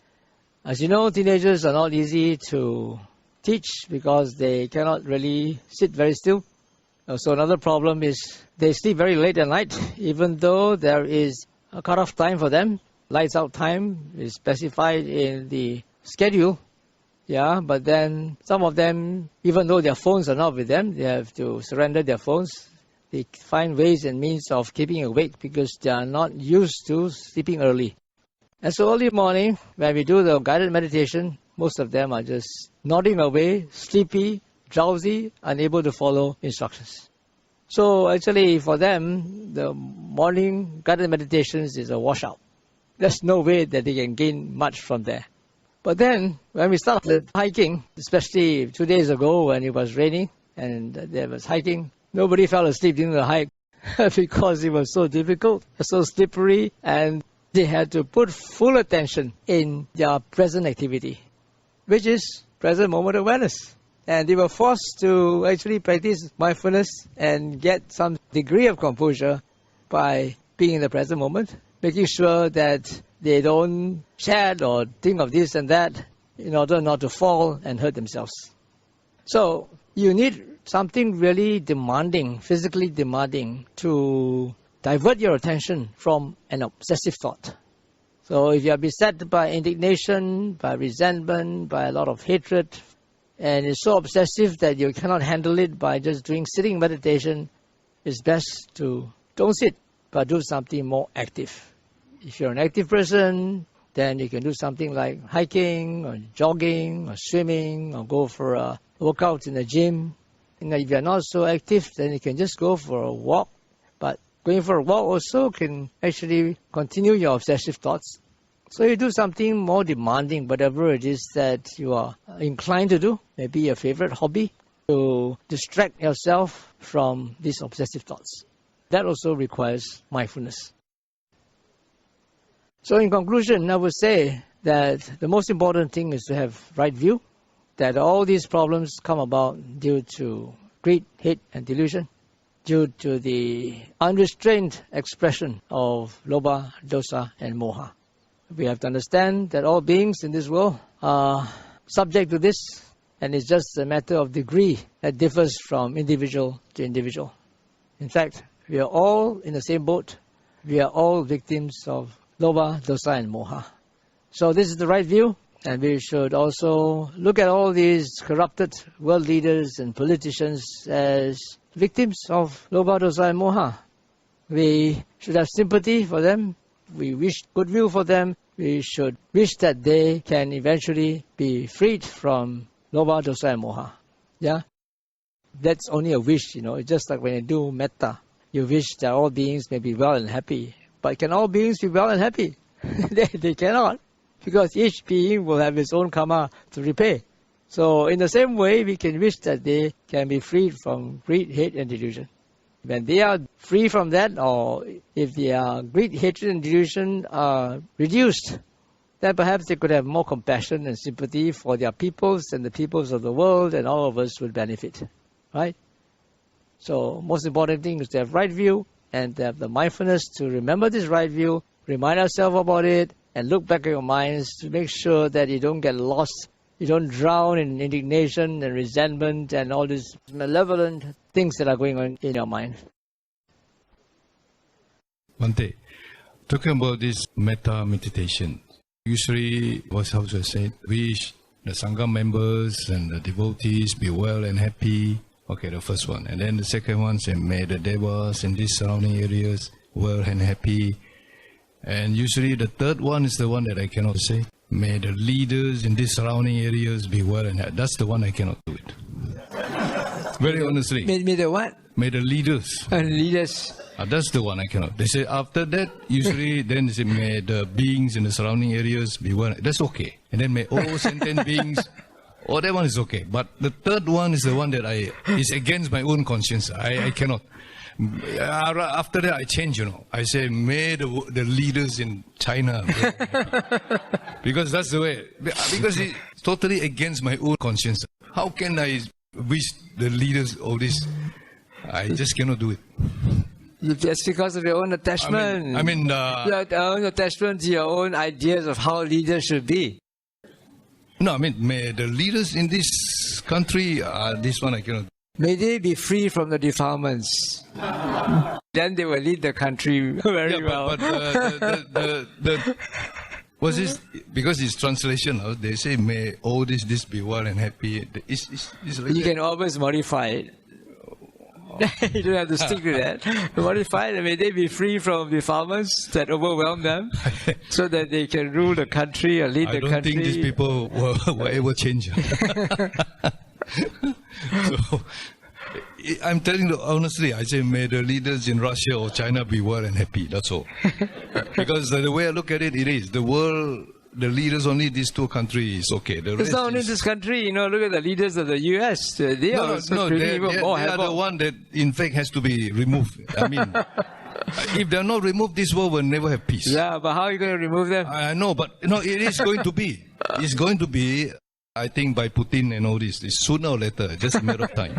As you know, teenagers are not easy to teach because they cannot really sit very still. So another problem is they sleep very late at night, even though there is a cut-off time for them. Lights out time is specified in the schedule. Yeah, but then some of them, even though their phones are not with them, they have to surrender their phones. They find ways and means of keeping awake because they are not used to sleeping early. And so early morning, when we do the guided meditation, most of them are just nodding away, sleepy, drowsy, unable to follow instructions. So actually for them, the morning guided meditations is a washout. There's no way that they can gain much from there. But then when we started hiking, especially 2 days ago when it was raining and there was hiking, nobody fell asleep during the hike because it was so difficult, so slippery, and they had to put full attention in their present activity, which is present moment awareness. And they were forced to actually practice mindfulness and get some degree of composure by being in the present moment, making sure that they don't chat or think of this and that in order not to fall and hurt themselves. So you need something really demanding, physically demanding, to divert your attention from an obsessive thought. So if you are beset by indignation, by resentment, by a lot of hatred, and it's so obsessive that you cannot handle it by just doing sitting meditation, it's best to don't sit, but do something more active. If you're an active person, then you can do something like hiking or jogging or swimming or go for a workout in the gym. And if you're not so active, then you can just go for a walk. But going for a walk also can actually continue your obsessive thoughts. So you do something more demanding, whatever it is that you are inclined to do, maybe your favorite hobby, to distract yourself from these obsessive thoughts. That also requires mindfulness. So in conclusion, I would say that the most important thing is to have right view, that all these problems come about due to greed, hate, and delusion, due to the unrestrained expression of lobha, dosa, and moha. We have to understand that all beings in this world are subject to this, and it's just a matter of degree that differs from individual to individual. In fact, we are all in the same boat. We are all victims of lobha, dosa, and moha. So this is the right view, and we should also look at all these corrupted world leaders and politicians as victims of lobha, dosa, and moha. We should have sympathy for them. We wish goodwill for them. We should wish that they can eventually be freed from lobha, dosa, and moha. Yeah? That's only a wish, It's just like when you do metta. You wish that all beings may be well and happy. But can all beings be well and happy? They cannot. Because each being will have its own karma to repay. So in the same way, we can wish that they can be freed from greed, hate, and delusion. When they are free from that, or if their greed, hatred, and delusion are reduced, then perhaps they could have more compassion and sympathy for their peoples and the peoples of the world, and all of us would benefit. Right? So most important thing is to have right view and to have the mindfulness to remember this right view, remind ourselves about it, and look back at your minds to make sure that you don't get lost, you don't drown in indignation and resentment and all these malevolent things that are going on in your mind. Bhante, talking about this metta meditation, Usually, how should I say it? Wish the Sangha members and the devotees be well and happy. Okay, the first one. And then the second one say, may the devas in these surrounding areas well and happy. And usually the third one is the one that I cannot say. May the leaders in these surrounding areas be well and happy. That's the one I cannot do it. Very honestly. May the what? May the leaders. Leaders. That's the one I cannot. They say after that, usually then they say, may the beings in the surrounding areas be well. That's okay. And then may all sentient beings. Oh, that one is okay. But the third one is the one that is against my own conscience. I cannot. After that, I change, I say, may the leaders in China. Because that's the way. Because it's totally against my own conscience. How can I wish the leaders of this? I just cannot do it. That's because of your own attachment. Your own attachment to your own ideas of how leaders should be. No, may the leaders in this country, this one I cannot. May they be free from the defilements. Then they will lead the country very well. But what's this? Because it's translation, they say, may all this be well and happy. It's like you can always modify it. You don't have to stick to that. Modify it. May they be free from defilements that overwhelm them so that they can rule the country or lead the country. I don't think these people will ever change. So, I'm telling you honestly, I say may the leaders in Russia or China be well and happy. That's all. Because the way I look at it, it is. The world, the leaders only these two countries, okay. It's not only this country, look at the leaders of the US. They are the one that in fact has to be removed. If they're not removed, this world will never have peace. Yeah, but how are you going to remove them? I know, but it is going to be. It's going to be. I think by Putin and all this, it's sooner or later, just a matter of time.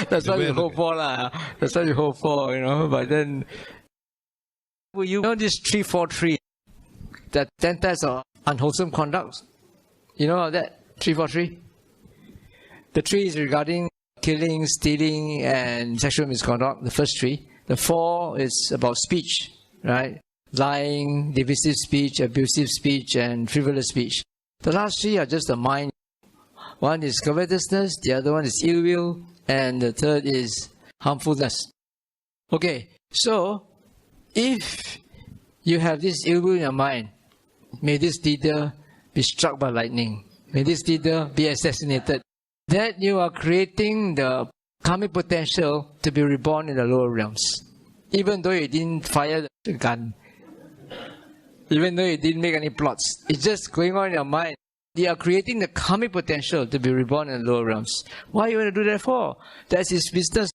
That's what you hope for, That's what you hope for, But then, you know this 343, that 10 types of unwholesome conducts. You know that 343? The 3 is regarding killing, stealing, and sexual misconduct. The first 3. The 4 is about speech, right? Lying, divisive speech, abusive speech, and frivolous speech. The last 3 are just the mind. One is covetousness, the other one is ill will, and the third is harmfulness. Okay, so if you have this ill will in your mind, may this leader be struck by lightning. May this leader be assassinated. That you are creating the karmic potential to be reborn in the lower realms. Even though you didn't fire the gun. Even though you didn't make any plots. It's just going on in your mind. They are creating the karmic potential to be reborn in the lower realms. Why you want to do that for? That's his business.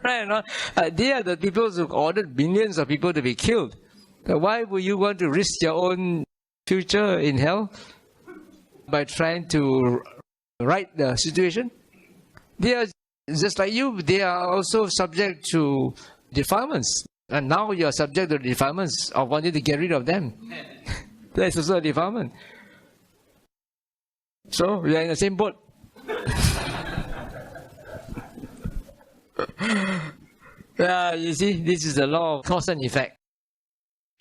Right? No? They are the people who ordered millions of people to be killed. Why would you want to risk your own future in hell by trying to right the situation? They are just like you. They are also subject to defilements. And now you are subject to the defilements of wanting to get rid of them. That's also a defilement. So, we are in the same boat. You see, this is the law of cause and effect.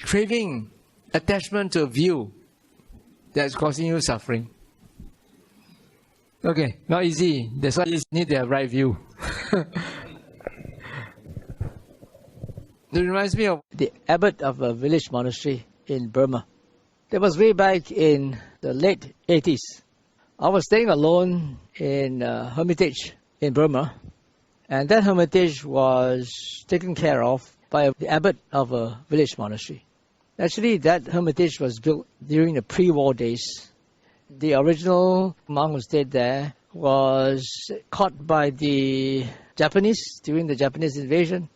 Craving, attachment to a view that's causing you suffering. Okay, not easy. That's why you need to have right view. It reminds me of the abbot of a village monastery in Burma. That was way back in the late 80s. I was staying alone in a hermitage in Burma, and that hermitage was taken care of by the abbot of a village monastery. Actually, that hermitage was built during the pre-war days. The original monk who stayed there was caught by the Japanese during the Japanese invasion,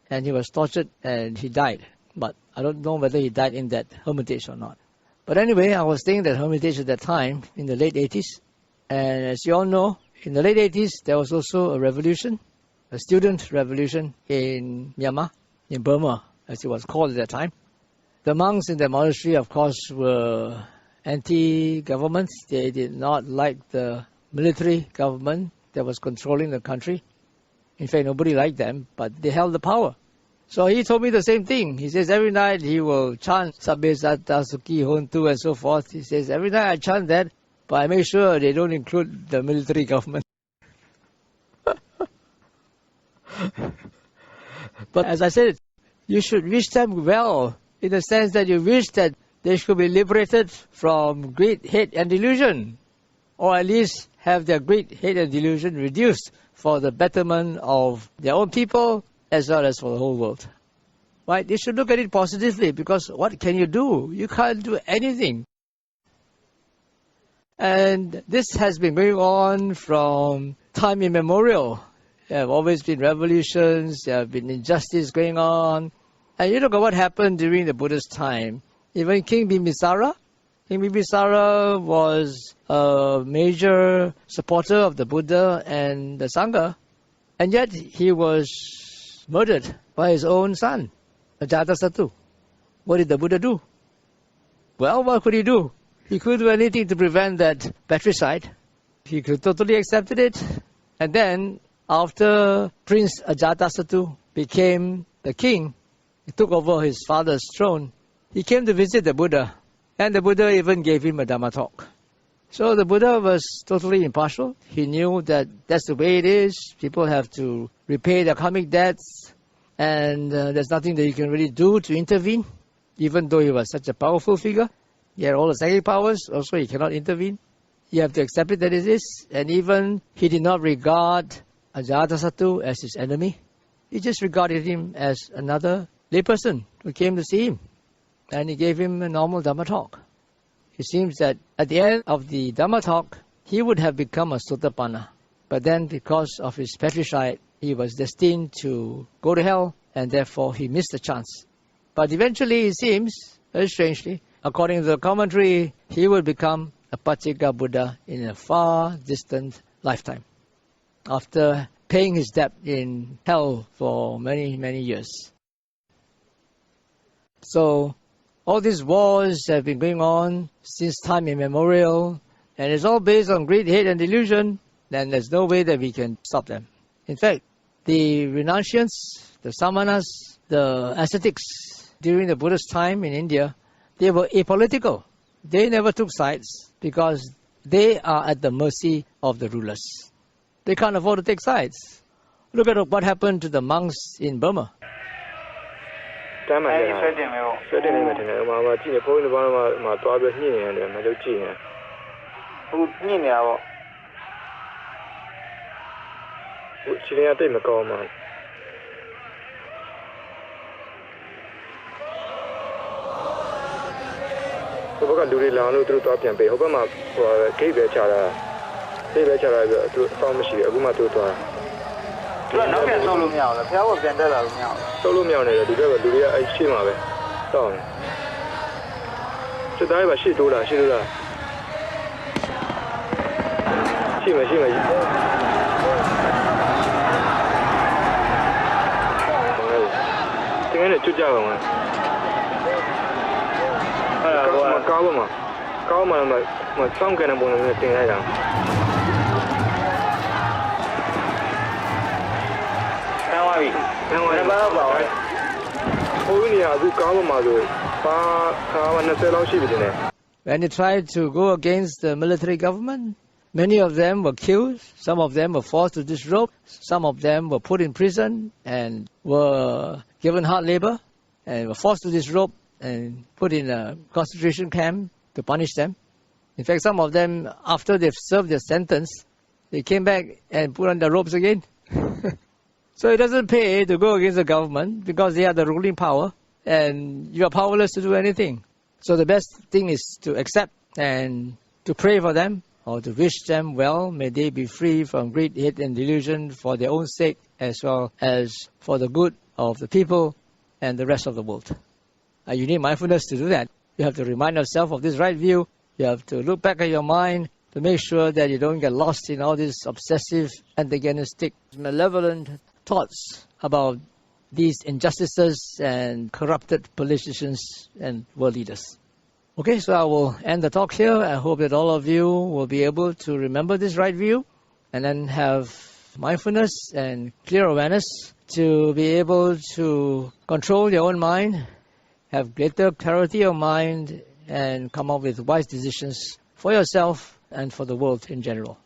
and he was tortured and he died. But I don't know whether he died in that hermitage or not. But anyway, I was staying at that hermitage at that time in the late 80s. And as you all know, in the late 80s, there was also a revolution, a student revolution in Myanmar, in Burma, as it was called at that time. The monks in the monastery, of course, were anti-government. They did not like the military government that was controlling the country. In fact, nobody liked them, but they held the power. So he told me the same thing. He says every night he will chant Sabbe Satta Sukhi Hontu and so forth. He says every night I chant that, but I make sure they don't include the military government. But as I said, you should wish them well, in the sense that you wish that they should be liberated from greed, hate and delusion, or at least have their greed, hate and delusion reduced for the betterment of their own people as well as for the whole world. Right? You should look at it positively, because what can you do? You can't do anything. And this has been going on from time immemorial. There have always been revolutions, there have been injustice going on. And you look at what happened during the Buddha's time. Even King Bimbisara was a major supporter of the Buddha and the Sangha, and yet he was murdered by his own son, Ajatasattu. What did the Buddha do? Well, what could he do? He couldn't do anything to prevent that patricide. He could totally accepted it. And then, after Prince Ajatasattu became the king, he took over his father's throne, he came to visit the Buddha. And the Buddha even gave him a Dhamma talk. So the Buddha was totally impartial. He knew that that's the way it is. People have to repay their karmic debts. And there's nothing that you can really do to intervene. Even though he was such a powerful figure, he had all the psychic powers, also he cannot intervene. You have to accept it that it is. And even he did not regard Ajatasattu as his enemy. He just regarded him as another layperson who came to see him. And he gave him a normal Dhamma talk. It seems that at the end of the Dhamma talk, he would have become a Sotapanna. But then because of his patricide, he was destined to go to hell, and therefore he missed the chance. But eventually, it seems, very strangely, according to the commentary, he would become a Pacceka Buddha in a far distant lifetime, after paying his debt in hell for many, many years. So, all these wars have been going on since time immemorial, and it's all based on greed, hate and delusion, then there's no way that we can stop them. In fact, the renunciants, the samanas, the ascetics during the Buddha's time in India, they were apolitical. They never took sides because they are at the mercy of the rulers. They can't afford to take sides. Look at what happened to the monks in Burma. When they tried to go against the military government, many of them were killed, some of them were forced to disrobe, some of them were put in prison and were given hard labor and were forced to disrobe and put in a concentration camp to punish them. In fact, some of them, after they've served their sentence, they came back and put on their robes again. So it doesn't pay to go against the government because they are the ruling power and you are powerless to do anything. So the best thing is to accept and to pray for them or to wish them well. May they be free from greed, hate and delusion for their own sake as well as for the good of the people and the rest of the world. You need mindfulness to do that. You have to remind yourself of this right view. You have to look back at your mind to make sure that you don't get lost in all these obsessive, antagonistic, malevolent thoughts about these injustices and corrupted politicians and world leaders. Okay, so I will end the talk here. I hope that all of you will be able to remember this right view and then have mindfulness and clear awareness to be able to control your own mind, have greater clarity of mind, and come up with wise decisions for yourself and for the world in general.